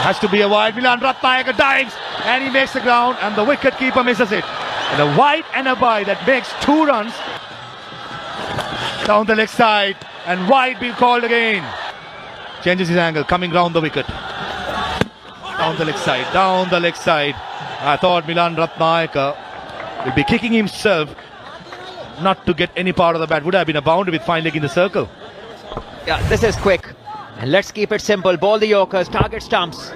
Has to be a wide. Milan Ratnayaka dives and he makes the ground and the wicket keeper misses it. And a wide and a bye that makes 2 runs. Down the leg side and wide being called again. Changes his angle, coming round the wicket. Down the leg side, down the leg side. I thought Milan Ratnayaka will be kicking himself not to get any part of the bat. Would have been a boundary with fine leg in the circle. Yeah, this is quick. And let's keep it simple. Ball the Yorkers, target stumps.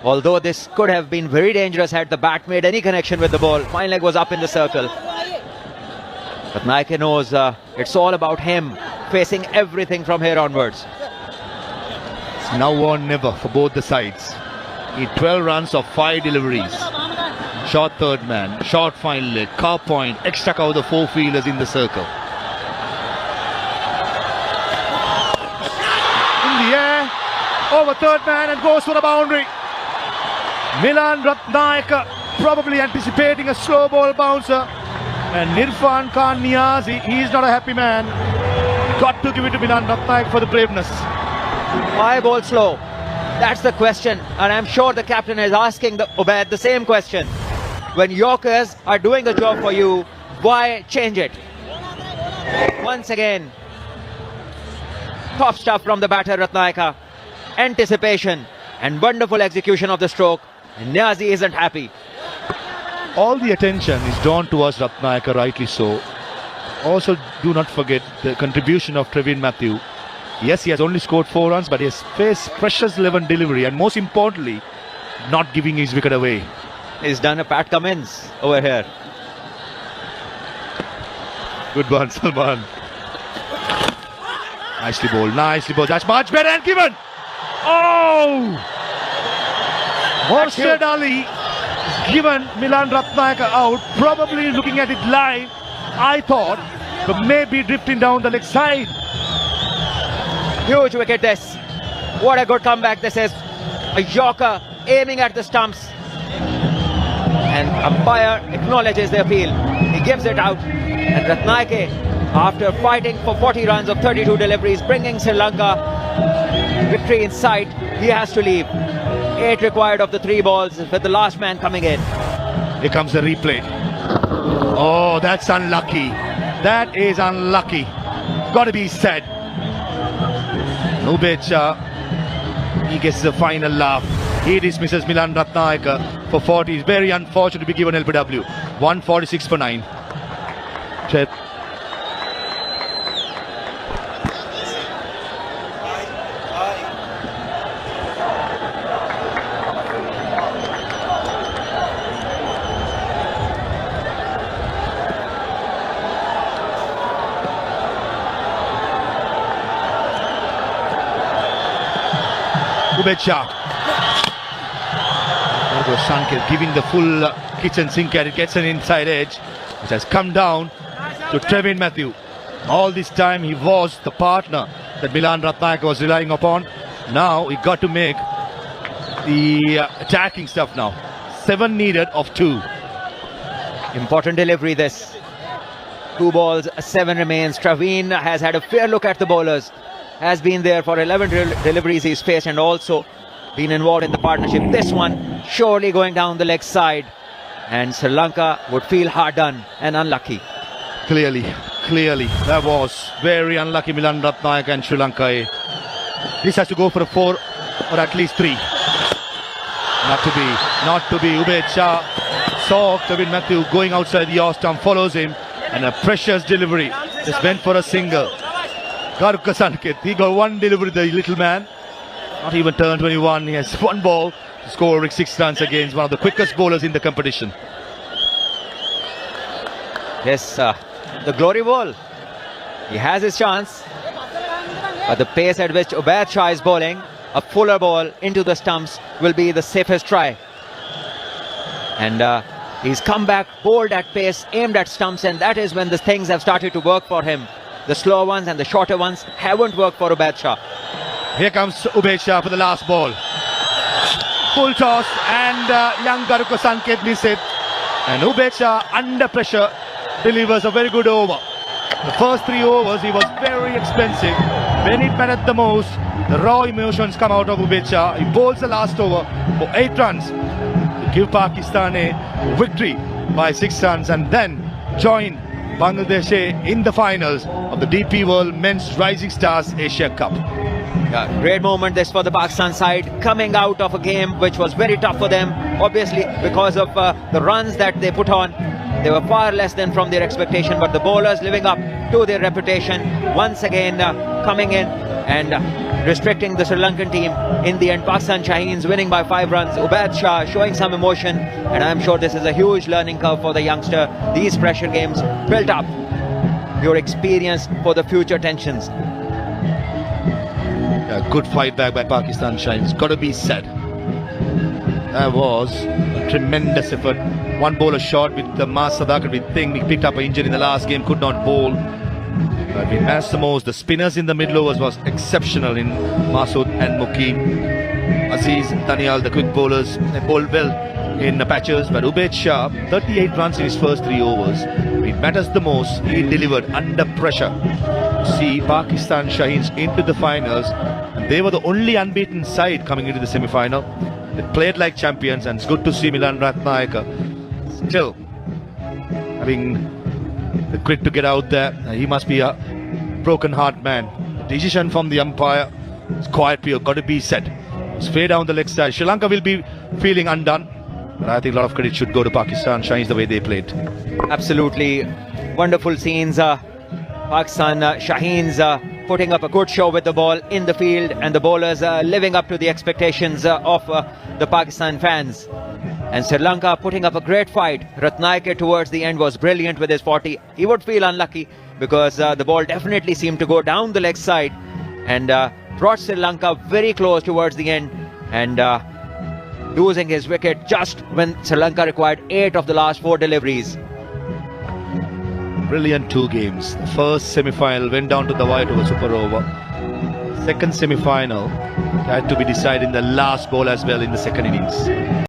Although this could have been very dangerous had the bat made any connection with the ball. Fine leg was up in the circle. Ratnayaka knows it's all about him facing everything from here onwards. It's now or never for both the sides. Need 12 runs of 5 deliveries. Short third man, short fine leg, car point, extra cover the 4 fielders in the circle. In the air, over third man and goes for the boundary. Milan Ratnayaka probably anticipating a slow ball bouncer. And Irfan Khan Niazi, he's not a happy man. Got to give it to Milan Ratnayaka for the braveness. Why bowl slow? That's the question, and I'm sure the captain is asking Ubaid the same question. When Yorkers are doing the job for you, why change it? Once again, top stuff from the batter Ratnayaka. Anticipation and wonderful execution of the stroke. And Niazi isn't happy. All the attention is drawn towards Ratnayaka, rightly so. Also, do not forget the contribution of Trevin Matthew. Yes, he has only scored 4 runs, but he has faced precious 11 delivery and most importantly, not giving his wicket away. He's done a Pat Cummins over here. Good one, Salman. Nicely bowled, nicely bowled. That's much better and given. Oh! Morshed Ali given Milan Ratnayaka out. Probably looking at it live, I thought, but maybe drifting down the leg side. Huge wicket this. What a good comeback this is. A Yorker aiming at the stumps. And umpire acknowledges the appeal. He gives it out. And Ratnayaka, after fighting for 40 runs of 32 deliveries, bringing Sri Lanka victory in sight, he has to leave. 8 required of the 3 balls with the last man coming in. Here comes the replay. Oh, that's unlucky. That is unlucky. Got to be said. Ubaid Shah, he gets the final laugh. He dismisses Milan Ratnayaka for 40. It's very unfortunate to be given LBW. 146 for 9. Ubaid Shah. Sanket giving the full kitchen sink at it, gets an inside edge, which has come down to Trevin Matthew. All this time he was the partner that Milan Ratnayaka was relying upon. Now he got to make the attacking stuff now. 7 needed of 2. Important delivery this. 2 balls, 7 remains. Traveen has had a fair look at the bowlers. Has been there for 11 deliveries he's faced and also been involved in the partnership. This one surely going down the leg side. And Sri Lanka would feel hard done and unlucky. Clearly. That was very unlucky, Milan Ratnayaka and Sri Lanka. This has to go for a 4 or at least 3. Not to be. Ubaid Shah saw Trevin Matthew going outside the off stump, follows him, and a precious delivery. Just went for a single. Garuka Sanket, he got 1 delivery, the little man. Not even turned 21. He has 1 ball to score 6 runs against one of the quickest bowlers in the competition. Yes, the glory ball. He has his chance. But the pace at which Ubaid Shah is bowling, a fuller ball into the stumps will be the safest try. And he's come back, bowled at pace, aimed at stumps, and that is when the things have started to work for him. The slower ones and the shorter ones haven't worked for Ubaid Shah. Here comes Ubaid Shah for the last ball. Full toss and young Garuka Sanket miss it. And Ubaid Shah under pressure delivers a very good over. The first 3 overs he was very expensive. when it mattered the most, the raw emotions come out of Ubaid Shah. He bowls the last over for 8 runs to give Pakistan a victory by 6 runs and then join Bangladesh in the finals of the DP World Men's Rising Stars Asia Cup. Yeah, great moment this for the Pakistan side, coming out of a game which was very tough for them, obviously because of the runs that they put on. They were far less than from their expectation, but the bowlers living up to their reputation, once again coming in and restricting the Sri Lankan team. In the end, Pakistan Shaheens winning by 5 runs. Ubaid Shah showing some emotion, and I'm sure this is a huge learning curve for the youngster. These pressure games built up your experience for the future tensions. A good fight back by Pakistan Shaheens, got to be said. That was a tremendous effort. One bowler shot with the Mas Sadakat with Thing. He picked up an injury in the last game, could not bowl. But we matched the most. The spinners in the middle overs was exceptional in Masood and Mukeem. Aziz, Danial, the quick bowlers, they bowled well in the patches. But Ubaid Shah, 38 runs in his first 3 overs. It matters the most. He delivered under pressure. See Pakistan Shaheens into the finals, and they were the only unbeaten side coming into the semi-final. They played like champions, and it's good to see Milan Ratnayaka still having the grit to get out there. He must be a broken heart man. Decision from the umpire is quite pure, got to be said. Straight down the leg side. Sri Lanka will be feeling undone, but I think a lot of credit should go to Pakistan Shaheens the way they played. Absolutely wonderful scenes. Pakistan Shaheens putting up a good show with the ball in the field, and the bowlers living up to the expectations of the Pakistan fans. And Sri Lanka putting up a great fight. Ratnayake towards the end was brilliant with his 40. He would feel unlucky because the ball definitely seemed to go down the leg side and brought Sri Lanka very close towards the end, and losing his wicket just when Sri Lanka required 8 of the last 4 deliveries. Brilliant 2 games. The first semi-final went down to the white over super over. Second semi-final had to be decided in the last ball as well in the second innings.